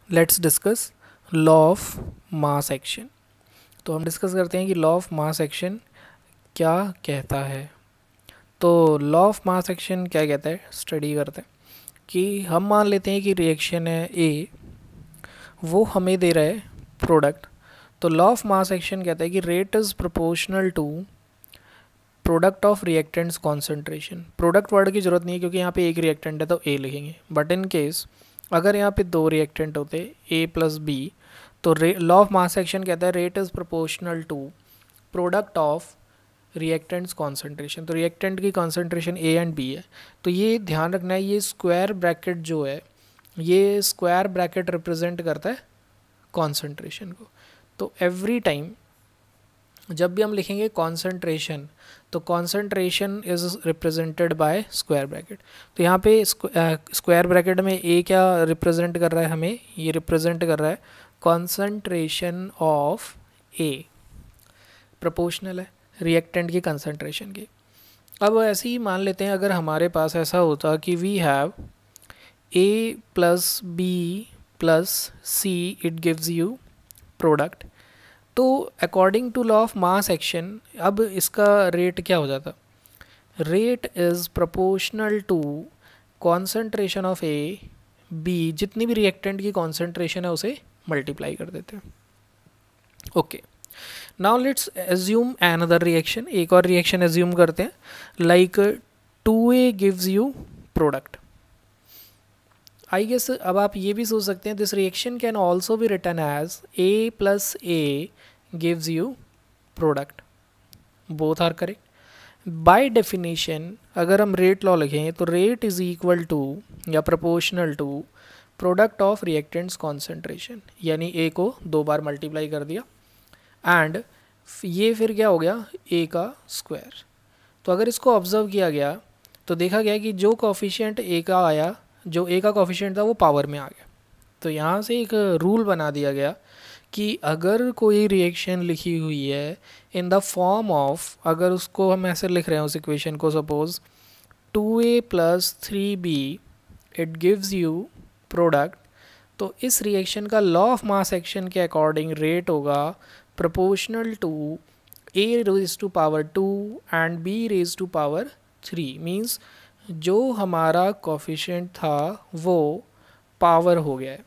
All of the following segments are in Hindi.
Let's discuss law of mass action. तो हम डिस्कस करते हैं कि लॉ ऑफ मास एक्शन क्या कहता है। तो लॉ ऑफ मास एक्शन क्या कहता है, स्टडी करते हैं कि हम मान लेते हैं कि रिएक्शन है ए, वो हमें दे रहा है प्रोडक्ट। तो लॉ ऑफ मास एक्शन कहता है कि rate is proportional to product of reactants concentration. Product word की ज़रूरत नहीं है क्योंकि यहाँ पे एक रिएक्टेंट है तो ए लिखेंगे, बट इन केस अगर यहाँ पे दो रिएक्टेंट होते ए प्लस बी, तो लॉ ऑफ मास एक्शन कहता है rate is proportional to product of reactants concentration. तो रिएक्टेंट की कॉन्सेंट्रेशन ए एंड बी है, तो ये ध्यान रखना है, ये स्क्वायर ब्रैकेट जो है, ये स्क्वायर ब्रैकेट रिप्रेजेंट करता है कॉन्सेंट्रेशन को। तो एवरी टाइम जब भी हम लिखेंगे कॉन्सेंट्रेशन, तो concentration is represented by square bracket. तो यहाँ पे स्क्वायर ब्रैकेट में ए क्या रिप्रेजेंट कर रहा है हमें, ये रिप्रेजेंट कर रहा है कॉन्सेंट्रेशन ऑफ ए, प्रोपोर्शनल है रिएक्टेंट की कंसंट्रेशन की। अब ऐसे ही मान लेते हैं अगर हमारे पास ऐसा होता कि we have A plus B plus C, it gives you product. तो according to law of mass action अब इसका रेट क्या हो जाता, rate is proportional to concentration of A B, जितनी भी रिएक्टेंट की कॉन्सेंट्रेशन है उसे मल्टीप्लाई कर देते हैं। Okay, now let's assume another reaction, एक और रिएक्शन एज्यूम करते हैं, like 2a gives you product. I guess अब आप ये भी सोच सकते हैं this reaction can also be written as a plus A gives you product, both are correct. By definition अगर हम रेट लॉ लिखें तो रेट इज इक्वल टू या proportional to product of reactants concentration, यानी ए को दो बार मल्टीप्लाई कर दिया एंड ये फिर क्या हो गया ए का स्क्वायर। तो अगर इसको ऑब्जर्व किया गया तो देखा गया कि जो कोफिशिएंट ए का आया, जो ए का कोफिशिएंट था वो पावर में आ गया। तो यहाँ से एक रूल बना दिया गया कि अगर कोई रिएक्शन लिखी हुई है इन द फॉर्म ऑफ, अगर उसको हम ऐसे लिख रहे हैं उस इक्वेशन को, suppose 2a plus 3b it gives you product, तो इस रिएक्शन का लॉ ऑफ मास एक्शन के अकॉर्डिंग रेट होगा proportional to a raised to power 2 and b raised to power 3, means जो हमारा कोफिशिएंट था वो पावर हो गया है।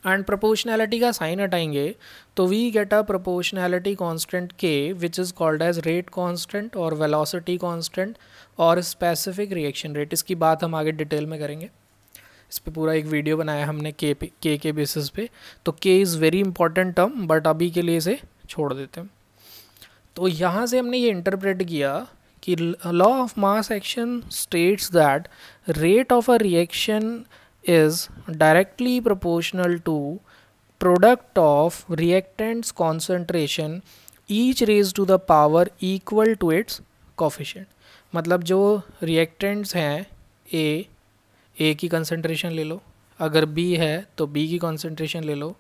एंड प्रोपोर्शनैलिटी का साइन हटाएंगे तो we get a proportionality constant k which is called as rate constant और वेलोसिटी कांस्टेंट और स्पेसिफिक रिएक्शन रेट। इसकी बात हम आगे डिटेल में करेंगे, इस पर पूरा एक वीडियो बनाया हमने के के बेसिस पे। तो के is very important term, but अभी के लिए इसे छोड़ देते हैं। तो यहाँ से हमने ये इंटरप्रेट किया कि law of mass action states that rate of a reaction is directly proportional to product of reactants concentration each raise to the power equal to its coefficient. मतलब जो रिएक्टेंट्स हैं ए की कंसंट्रेशन ले लो, अगर बी है तो बी की कंसंट्रेशन ले लो,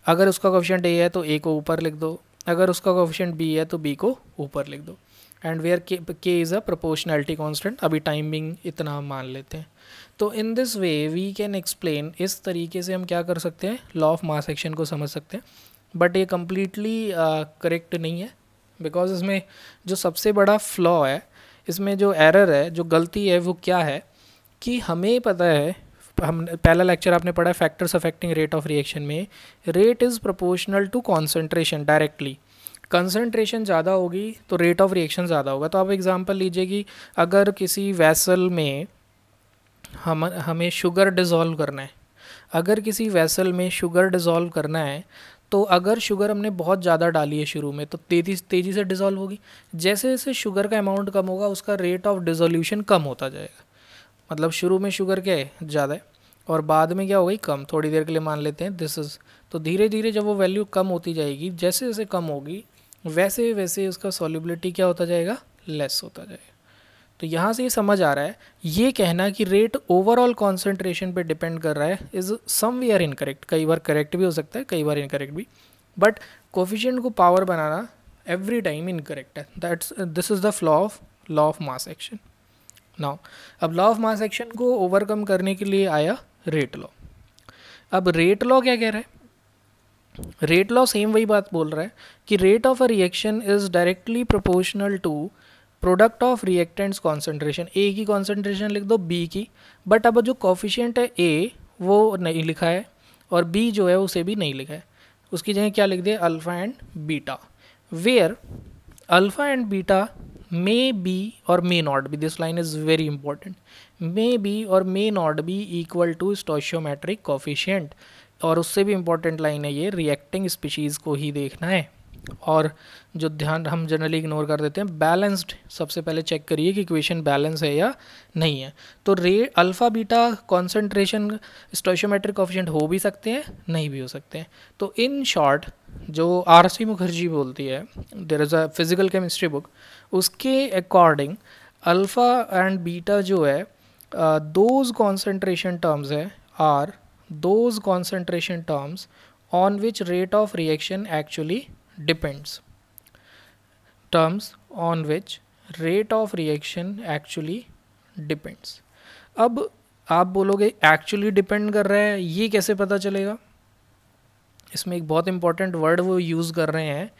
अगर उसका कोफिशिएंट ए है तो ए को ऊपर लिख दो, अगर उसका कोफिशिएंट बी है तो बी को ऊपर लिख दो। And where K is a proportionality constant, अभी टाइमिंग इतना हम मान लेते हैं। तो in this way we can explain, इस तरीके से हम क्या कर सकते हैं, लॉ ऑफ मास एक्शन को समझ सकते हैं। बट ये कम्प्लीटली करेक्ट नहीं है, बिकॉज इसमें जो सबसे बड़ा फ्लॉ है, इसमें जो एरर है, जो गलती है, वो क्या है कि हमें पता है, हम पहला लेक्चर आपने पढ़ा है factors affecting rate of reaction में, rate is proportional to concentration directly. Concentration ज़्यादा होगी तो रेट ऑफ रिएक्शन ज़्यादा होगा। तो आप एग्जांपल लीजिए कि अगर किसी वेसल में हमें शुगर डिज़ोल्व करना है, अगर किसी वेसल में शुगर डिज़ोल्व करना है तो अगर शुगर हमने बहुत ज़्यादा डाली है शुरू में तो तेज़ी से डिज़ोल्व होगी। जैसे जैसे शुगर का अमाउंट कम होगा उसका रेट ऑफ डिज़ोल्यूशन कम होता जाएगा। मतलब शुरू में शुगर क्या है, ज़्यादा है, और बाद में क्या हो गई, कम। थोड़ी देर के लिए मान लेते हैं दिस इज़, तो धीरे धीरे जब वो वैल्यू कम होती जाएगी, जैसे जैसे कम होगी वैसे वैसे उसका सॉल्युबिलिटी क्या होता जाएगा, लेस होता जाएगा। तो यहाँ से ये समझ आ रहा है, ये कहना कि रेट ओवरऑल कॉन्सेंट्रेशन पे डिपेंड कर रहा है इज़ समवेयर इनकरेक्ट। कई बार करेक्ट भी हो सकता है, कई बार इनकरेक्ट भी, बट कोफिशिएंट को पावर बनाना एवरी टाइम इनकरेक्ट है। This is the flaw of law of mass action. Now अब लॉ ऑफ मास एक्शन को ओवरकम करने के लिए आया रेट लॉ। अब रेट लॉ क्या कह रहा है? रेट लॉ सेम वही बात बोल रहा है कि rate of a reaction is directly proportional to product of reactants concentration. A की कॉन्सेंट्रेशन लिख दो बी की, बट अब जो कॉफिशिएंट है ए वो नहीं लिखा है और बी जो है उसे भी नहीं लिखा है, उसकी जगह क्या लिख दिया? Alpha and beta, where alpha and beta may be और may not be, this line is very important, may be और may not be equal to stoichiometric coefficient. और उससे भी इम्पॉर्टेंट लाइन है ये, रिएक्टिंग स्पीशीज़ को ही देखना है। और जो ध्यान हम जनरली इग्नोर कर देते हैं, बैलेंस्ड सबसे पहले चेक करिए कि इक्वेशन बैलेंस है या नहीं है। तो अल्फ़ा बीटा कॉन्सेंट्रेशन स्टोइशियोमेट्रिक कॉफिशिएंट हो भी सकते हैं, नहीं भी हो सकते हैं। तो इन शॉर्ट जो आर.सी. मुखर्जी बोलती है, there is a physical chemistry book, उसके अकॉर्डिंग अल्फ़ा एंड बीटा जो है दोज कॉन्सेंट्रेशन टर्म्स है are those concentration terms on which rate of reaction actually depends, terms on which rate of reaction actually depends। अब आप बोलोगे एक्चुअली डिपेंड कर रहा है, ये कैसे पता चलेगा? इसमें एक बहुत इंपॉर्टेंट वर्ड वो यूज़ कर रहे हैं,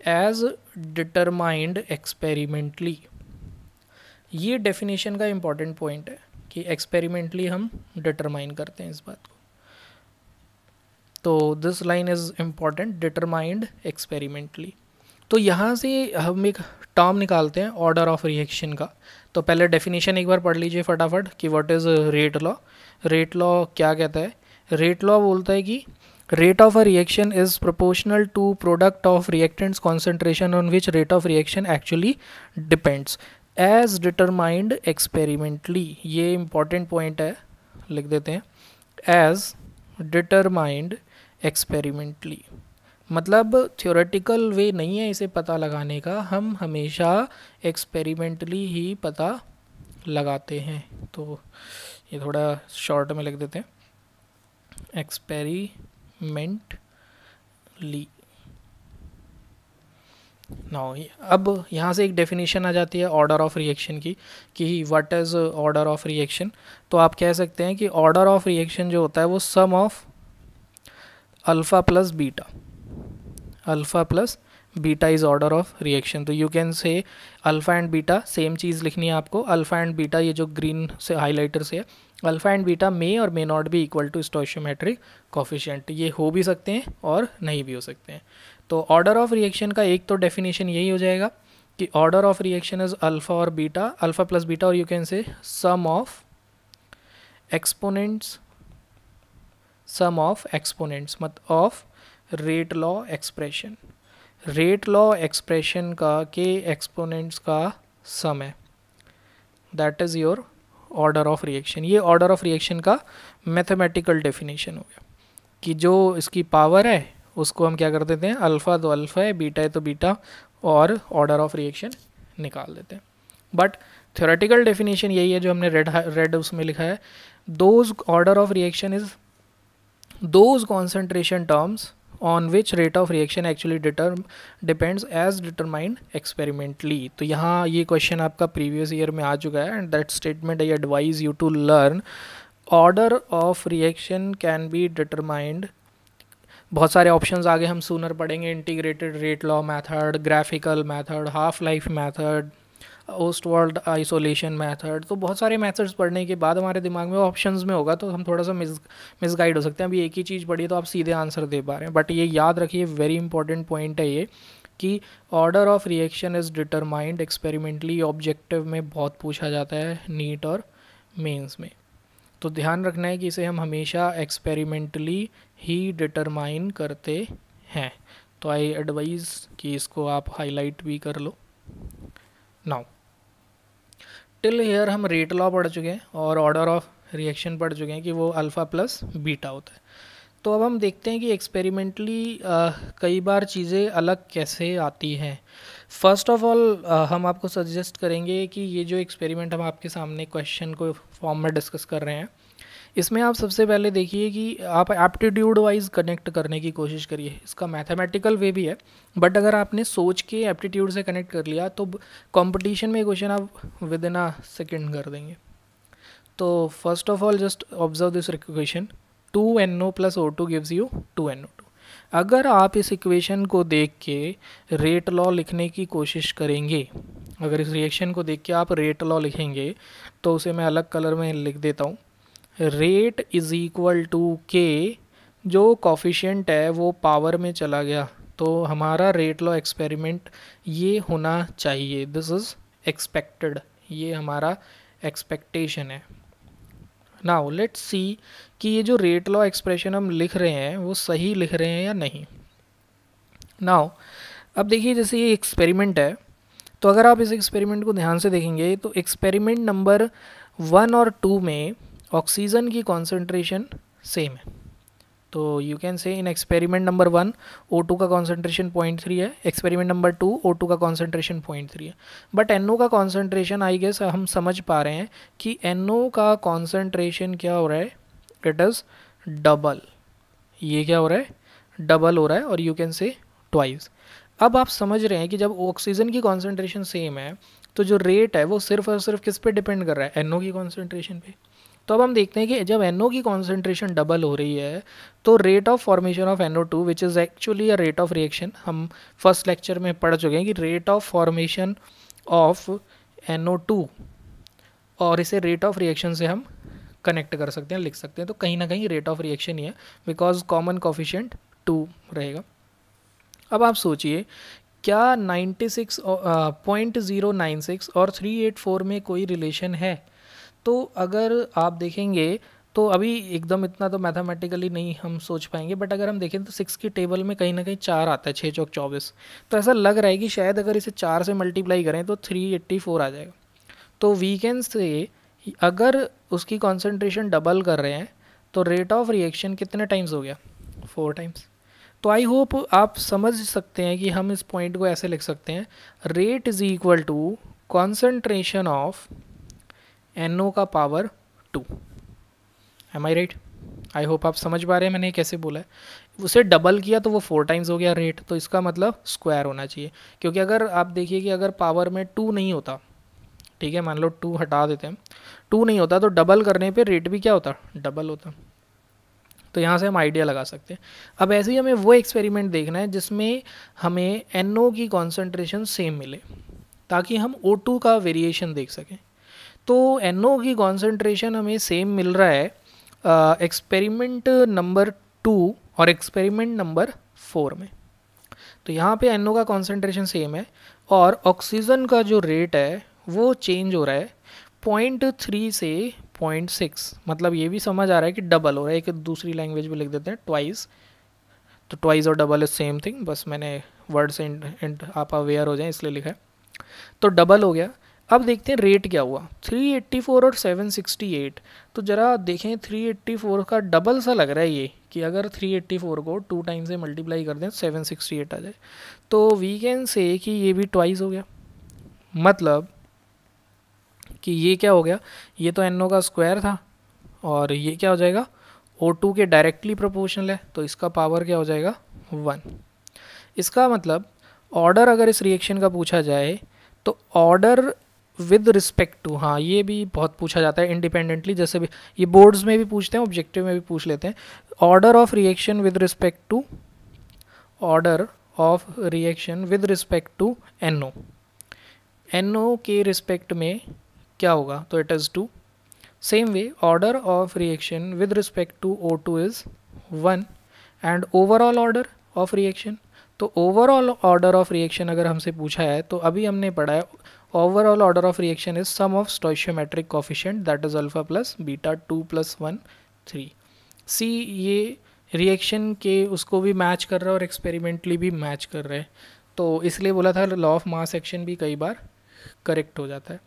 एज डिटरमाइंड एक्सपेरिमेंटली। ये डेफिनेशन का इंपॉर्टेंट पॉइंट है कि एक्सपेरिमेंटली हम डिटरमाइन करते हैं इस बात को। तो this line is important, determined experimentally. तो यहाँ से हम एक टर्म निकालते हैं ऑर्डर ऑफ रिएक्शन का। तो पहले डेफिनेशन एक बार पढ़ लीजिए फटाफट कि what is rate law. Rate law क्या कहता है? रेट लॉ बोलता है कि rate of a reaction is proportional to product of reactants concentration on which rate of reaction actually depends as determined experimentally. ये इंपॉर्टेंट पॉइंट है, लिख देते हैं, एज डिटरमाइंड एक्सपेरिमेंटली। मतलब थ्योरेटिकल वे नहीं है इसे पता लगाने का, हम हमेशा एक्सपेरिमेंटली ही पता लगाते हैं। तो ये थोड़ा शॉर्ट में लिख देते हैं, एक्सपेरिमेंटली। नाउ अब यहाँ से एक डेफिनेशन आ जाती है ऑर्डर ऑफ रिएक्शन की कि what is order of reaction. तो आप कह सकते हैं कि ऑर्डर ऑफ रिएक्शन जो होता है वो sum of alpha plus beta, alpha plus beta is order of reaction. तो you can say alpha and beta same चीज़ लिखनी है आपको। अल्फ़ा एंड बीटा ये जो ग्रीन से हाईलाइटर से है, अल्फ़ा एंड बीटा मे और may not be equal to stoichiometric coefficient. ये हो भी सकते हैं और नहीं भी हो सकते हैं। तो ऑर्डर ऑफ रिएक्शन का एक तो डेफिनेशन यही हो जाएगा कि order of reaction is alpha और बीटा, अल्फ़ा प्लस बीटा, और you can say sum of exponents, sum of exponents मत of rate law expression. Rate law expression का के एक्सपोनेंट्स का सम है, that is your order of reaction. ये ऑर्डर ऑफ रिएक्शन का मैथमेटिकल डेफिनेशन हो गया कि जो इसकी पावर है उसको हम क्या कर देते हैं, अल्फ़ा तो अल्फ़ा है, बीटा है तो बीटा, और ऑर्डर ऑफ रिएक्शन निकाल देते हैं। बट थ्योरेटिकल डेफिनेशन यही है जो हमने रेड उसमें लिखा है, those order of reaction is those concentration terms on which rate of reaction actually depends as determined experimentally. तो यहाँ ये क्वेश्चन आपका प्रीवियस ईयर में आ चुका है, and that statement I advise you to learn order of reaction can be determined. बहुत सारे ऑप्शंस आगे हम सूनर पढ़ेंगे, integrated rate law method, graphical method, half life method, Ostwald isolation method. तो बहुत सारे मेथड्स पढ़ने के बाद हमारे दिमाग में ऑप्शंस में होगा तो हम थोड़ा सा मिसगाइड हो सकते हैं। अभी एक ही चीज़ पढ़ी तो आप सीधे आंसर दे पा रहे हैं, बट ये याद रखिए, वेरी इंपॉर्टेंट पॉइंट है ये कि order of reaction is determined experimentally. Objective में बहुत पूछा जाता है, नीट और मेंस में। तो ध्यान रखना है कि इसे हम हमेशा एक्सपेरिमेंटली ही डिटरमाइन करते हैं। तो आई एडवाइज़ कि इसको आप हाईलाइट भी कर लो। नाउ टिल हेयर हम रेट लॉ पढ़ चुके हैं और ऑर्डर ऑफ रिएक्शन पढ़ चुके हैं कि वो अल्फ़ा प्लस बीटा होता है। तो अब हम देखते हैं कि एक्सपेरिमेंटली कई बार चीज़ें अलग कैसे आती हैं। फर्स्ट ऑफ ऑल हम आपको सजेस्ट करेंगे कि ये जो एक्सपेरिमेंट हम आपके सामने क्वेश्चन को फॉर्म में डिस्कस कर रहे हैं, इसमें आप सबसे पहले देखिए कि आप एप्टीट्यूड वाइज कनेक्ट करने की कोशिश करिए। इसका मैथमेटिकल वे भी है, बट अगर आपने सोच के एप्टीट्यूड से कनेक्ट कर लिया तो कंपटीशन में क्वेश्चन आप विद इन अ सेकेंड कर देंगे। तो first of all just observe this equation, 2NO plus O2 gives you 2NO2। अगर आप इस इक्वेशन को देख के रेट लॉ लिखने की कोशिश करेंगे, अगर इस रिएक्शन को देख के आप रेट लॉ लिखेंगे तो उसे मैं अलग कलर में लिख देता हूँ। रेट इज़ इक्वल टू के, जो कॉफिशिएंट है वो पावर में चला गया, तो हमारा रेट लॉ एक्सपेरिमेंट ये होना चाहिए। दिस इज़ एक्सपेक्टेड, ये हमारा एक्सपेक्टेशन है। नाउ लेट्स सी कि ये जो रेट लॉ एक्सप्रेशन हम लिख रहे हैं वो सही लिख रहे हैं या नहीं। नाउ अब देखिए, जैसे ये एक्सपेरिमेंट है, तो अगर आप इस एक्सपेरिमेंट को ध्यान से देखेंगे तो एक्सपेरिमेंट नंबर 1 और 2 में ऑक्सीजन की कॉन्सेंट्रेशन सेम है। तो यू कैन से इन एक्सपेरिमेंट नंबर 1 O2 का कॉन्सेंट्रेशन 0.3 है, एक्सपेरिमेंट नंबर 2 O2 का कॉन्सेंट्रेशन 0.3 है। बट NO का कॉन्सेंट्रेशन आई गेस हम समझ पा रहे हैं कि NO का कॉन्सेंट्रेशन क्या हो रहा है, इट इज़ डबल। ये क्या हो रहा है, डबल हो रहा है, और यू कैन से ट्वाइस। अब आप समझ रहे हैं कि जब ऑक्सीजन की कॉन्सेंट्रेशन सेम है तो जो रेट है वो सिर्फ और सिर्फ किस पे डिपेंड कर रहा है, NO की कॉन्सेंट्रेशन पे। तो अब हम देखते हैं कि जब NO की कॉन्सेंट्रेशन डबल हो रही है तो rate of formation of NO2 which is actually a rate of reaction, हम फर्स्ट लेक्चर में पढ़ चुके हैं कि rate of formation of NO2, और इसे रेट ऑफ रिएक्शन से हम कनेक्ट कर सकते हैं, लिख सकते हैं। तो कहीं ना कहीं रेट ऑफ रिएक्शन ही है, बिकॉज कॉमन कोफिशिएंट 2 रहेगा। अब आप सोचिए, क्या 0.96 और 384 में कोई रिलेशन है? तो अगर आप देखेंगे तो अभी एकदम इतना तो मैथमेटिकली नहीं हम सोच पाएंगे, बट अगर हम देखें तो 6 की टेबल में कहीं ना कहीं 4 आता है, 6 चौक 24। तो ऐसा लग रहा है कि शायद अगर इसे 4 से मल्टीप्लाई करें तो 384 आ जाएगा। तो वी कैन से अगर उसकी कॉन्सेंट्रेशन डबल कर रहे हैं तो रेट ऑफ रिएक्शन कितने टाइम्स हो गया, 4 टाइम्स। तो आई होप आप समझ सकते हैं कि हम इस पॉइंट को ऐसे लिख सकते हैं, rate is equal to concentration of NO का power 2। Am I right? I hope आप समझ पा रहे हैं मैंने कैसे बोला है। उसे डबल किया तो वो 4 टाइम्स हो गया रेट, तो इसका मतलब स्क्वायर होना चाहिए, क्योंकि अगर आप देखिए कि अगर पावर में 2 नहीं होता, ठीक है, मान लो 2 हटा देते हैं, 2 नहीं होता तो डबल करने पे रेट भी क्या होता, डबल होता। तो यहाँ से हम आइडिया लगा सकते हैं। अब ऐसे ही हमें वो एक्सपेरिमेंट देखना है जिसमें हमें NO की कॉन्सेंट्रेशन सेम मिले, ताकि हम O2 का वेरिएशन देख सकें। तो NO की कॉन्सेंट्रेशन हमें सेम मिल रहा है एक्सपेरिमेंट नंबर 2 और एक्सपेरिमेंट नंबर 4 में। तो यहाँ पे NO का कॉन्सेंट्रेशन सेम है और ऑक्सीजन का जो रेट है वो चेंज हो रहा है 0.3 से 0.6, मतलब ये भी समझ आ रहा है कि डबल हो रहा है। एक दूसरी लैंग्वेज में लिख देते हैं ट्वाइस, तो ट्वाइस और डबल इज सेम थिंग, बस मैंने वर्ड से आप अवेयर हो जाएं इसलिए लिखा है। तो डबल हो गया। अब देखते हैं रेट क्या हुआ, 384 और 768। तो ज़रा देखें 384 का डबल सा लग रहा है ये, कि अगर 384 को 2 टाइम से मल्टीप्लाई कर दें 768 आ जाए, तो वी कैन से कि ये भी ट्वाइस हो गया। मतलब कि ये क्या हो गया, ये तो NO का स्क्वायर था और ये क्या हो जाएगा, O2 के डायरेक्टली प्रोपोर्शनल है, तो इसका पावर क्या हो जाएगा 1। इसका मतलब ऑर्डर अगर इस रिएक्शन का पूछा जाए तो ऑर्डर विद रिस्पेक्ट टू, हाँ ये भी बहुत पूछा जाता है इंडिपेंडेंटली, जैसे भी ये बोर्ड्स में भी पूछते हैं, ऑब्जेक्टिव में भी पूछ लेते हैं। Order of reaction with respect to, order of reaction with respect to NO के रिस्पेक्ट में क्या होगा, तो it is 2। Same way order of reaction with respect to O2 is 1 and overall order of reaction, तो ओवरऑल ऑर्डर ऑफ रिएक्शन अगर हमसे पूछा है तो अभी हमने पढ़ा है overall order of reaction is sum of stoichiometric coefficient that is alpha plus beta 2 + 1 3। सी ये रिएक्शन के उसको भी मैच कर रहा है और एक्सपेरिमेंटली भी मैच कर रहा है, तो इसलिए बोला था लॉ ऑफ मास एक्शन भी कई बार करेक्ट हो जाता है।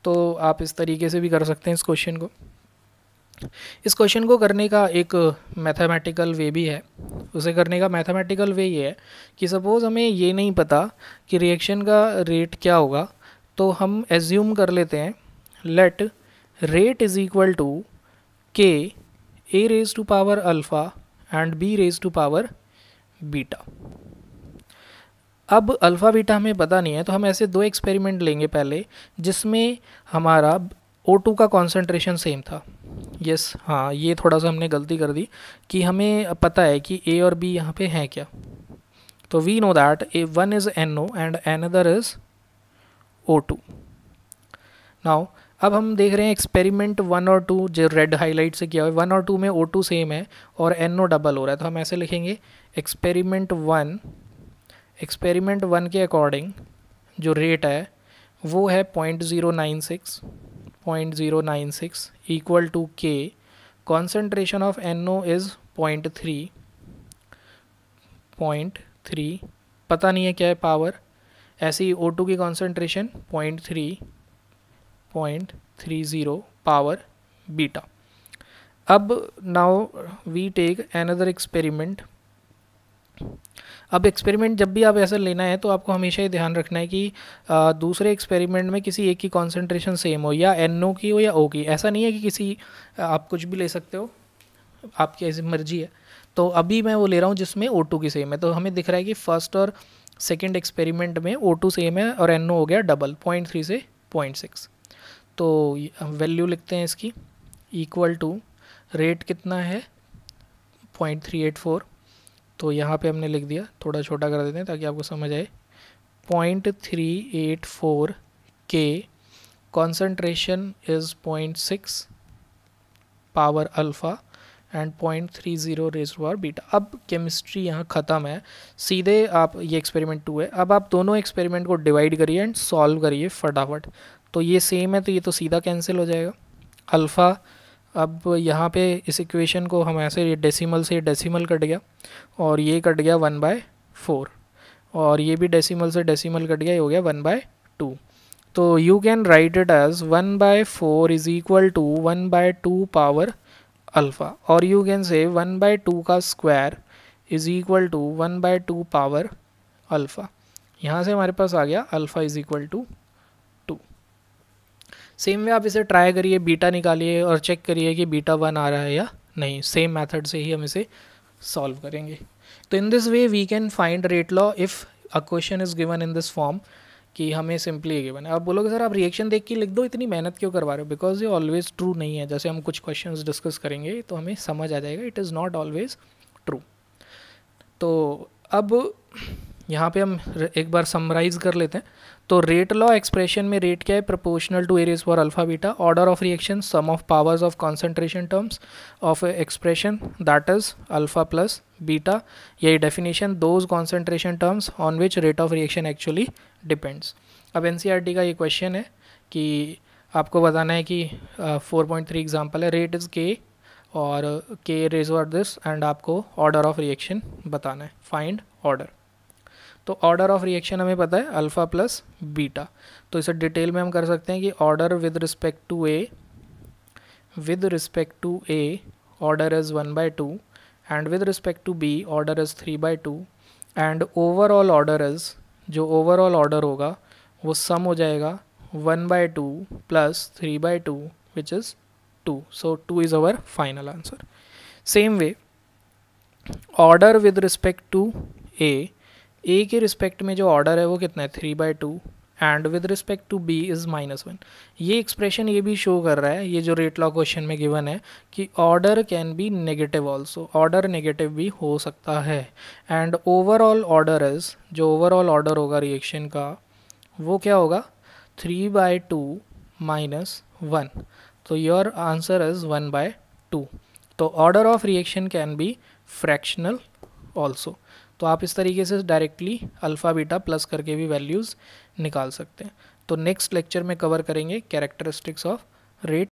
तो आप इस तरीके से भी कर सकते हैं इस क्वेश्चन को। इस क्वेश्चन को करने का एक मैथमेटिकल वे भी है। उसे करने का मैथमेटिकल वे ये है कि सपोज़ हमें ये नहीं पता कि रिएक्शन का रेट क्या होगा, तो हम एज्यूम कर लेते हैं let rate is equal to K A raise to power alpha and B raise to power beta. अब अल्फ़ा बीटा हमें पता नहीं है, तो हम ऐसे 2 एक्सपेरिमेंट लेंगे पहले जिसमें हमारा O2 का कॉन्सेंट्रेशन सेम था, यस हाँ, ये थोड़ा सा हमने गलती कर दी कि हमें पता है कि ए और बी यहाँ पे हैं क्या। तो we know that a one is NO and another is O2। Now अब हम देख रहे हैं एक्सपेरिमेंट 1 और 2 जो रेड हाईलाइट से किया हुआ है, 1 और 2 में O2 सेम है और NO डबल हो रहा है। तो हम ऐसे लिखेंगे एक्सपेरिमेंट 1 के अकॉर्डिंग जो रेट है वो है 0.096 equal to K, concentration of NO is 0.3 पता नहीं है क्या है पावर, ऐसे ही O2 की कॉन्सेंट्रेशन 0.30 पावर बीटा। अब now we take another experiment. अब एक्सपेरिमेंट जब भी आप ऐसा लेना है तो आपको हमेशा ही ध्यान रखना है कि दूसरे एक्सपेरिमेंट में किसी एक की कॉन्सेंट्रेशन सेम हो, या NO की हो या O की। ऐसा नहीं है कि किसी आप कुछ भी ले सकते हो, आपकी ऐसी मर्जी है। तो अभी मैं वो ले रहा हूँ जिसमें O2 की सेम है। तो हमें दिख रहा है कि फर्स्ट और सेकेंड एक्सपेरिमेंट में O2 सेम है और NO हो गया डबल 0.3 से 0.6। तो वैल्यू लिखते हैं इसकी, इक्वल टू रेट कितना है 0.384। तो यहाँ पे हमने लिख दिया, थोड़ा छोटा कर देते हैं ताकि आपको समझ आए। 0.384 K, concentration is 0.6 power alpha and 0.30 raise to power beta. अब केमिस्ट्री यहाँ ख़त्म है, सीधे आप ये एक्सपेरिमेंट 2 है। अब आप दोनों एक्सपेरिमेंट को डिवाइड करिए एंड सॉल्व करिए फटाफट। तो ये सेम है तो ये तो सीधा कैंसिल हो जाएगा अल्फ़ा। अब यहाँ पे इस इक्वेशन को हम ऐसे डेसिमल से डेसिमल कट गया और ये कट गया 1/4, और ये भी डेसिमल से डेसिमल कट गया, ये हो गया 1/2। तो you can write it as 1/4 is equal to 1/2 power alpha, और यू कैन से 1/2 का square is equal to 1/2 power alpha. यहाँ से हमारे पास आ गया alpha is equal to 2। Same way आप इसे ट्राई करिए, बीटा निकालिए और चेक करिए कि बीटा 1 आ रहा है या नहीं। सेम मेथड से ही हम इसे सॉल्व करेंगे। तो in this way we can find rate law if a question is given in this form, कि हमें सिंपली गिवन है। आप बोलोगे सर आप रिएक्शन देख के लिख दो, इतनी मेहनत क्यों करवा रहे हो? बिकॉज ये ऑलवेज ट्रू नहीं है। जैसे हम कुछ क्वेश्चंस डिस्कस करेंगे तो हमें समझ आ जाएगा it is not always true. तो अब यहाँ पे हम एक बार समराइज कर लेते हैं। तो रेट लॉ एक्सप्रेशन में रेट क्या है? Proportional to A raise power alpha beta. Order of reaction sum of powers of concentration terms of expression that is alpha plus beta. यही definition those concentration terms on which rate of reaction actually depends. अब NCERT का ये क्वेश्चन है कि आपको बताना है कि 4.3 एग्जाम्पल है, रेट इज़ K और K rays power this, and आपको ऑर्डर ऑफ रिएक्शन बताना है, फाइंड ऑर्डर। तो ऑर्डर ऑफ रिएक्शन हमें पता है अल्फ़ा प्लस बीटा। तो इसे डिटेल में हम कर सकते हैं कि order with respect to A order is 1/2 and with respect to B order is 3/2 and overall order is, जो ओवरऑल ऑर्डर होगा वो सम हो जाएगा 1/2 plus 3/2 which is 2। So 2 is our final answer. Same way order with respect to A के रिस्पेक्ट में जो ऑर्डर है वो कितना है 3/2 and with respect to B is -1। ये एक्सप्रेशन ये भी शो कर रहा है, ये जो रेट लॉ क्वेश्चन में गिवन है, कि order can be negative also, order negative भी हो सकता है। एंड ओवरऑल ऑर्डर इज़, जो ओवरऑल ऑर्डर होगा रिएक्शन का वो क्या होगा 3/2 -1। तो योर आंसर इज़ 1/2। तो order of reaction can B fractional also. तो आप इस तरीके से डायरेक्टली अल्फ़ा बीटा प्लस करके भी वैल्यूज़ निकाल सकते हैं। तो नेक्स्ट लेक्चर में कवर करेंगे कैरेक्टरिस्टिक्स ऑफ रेट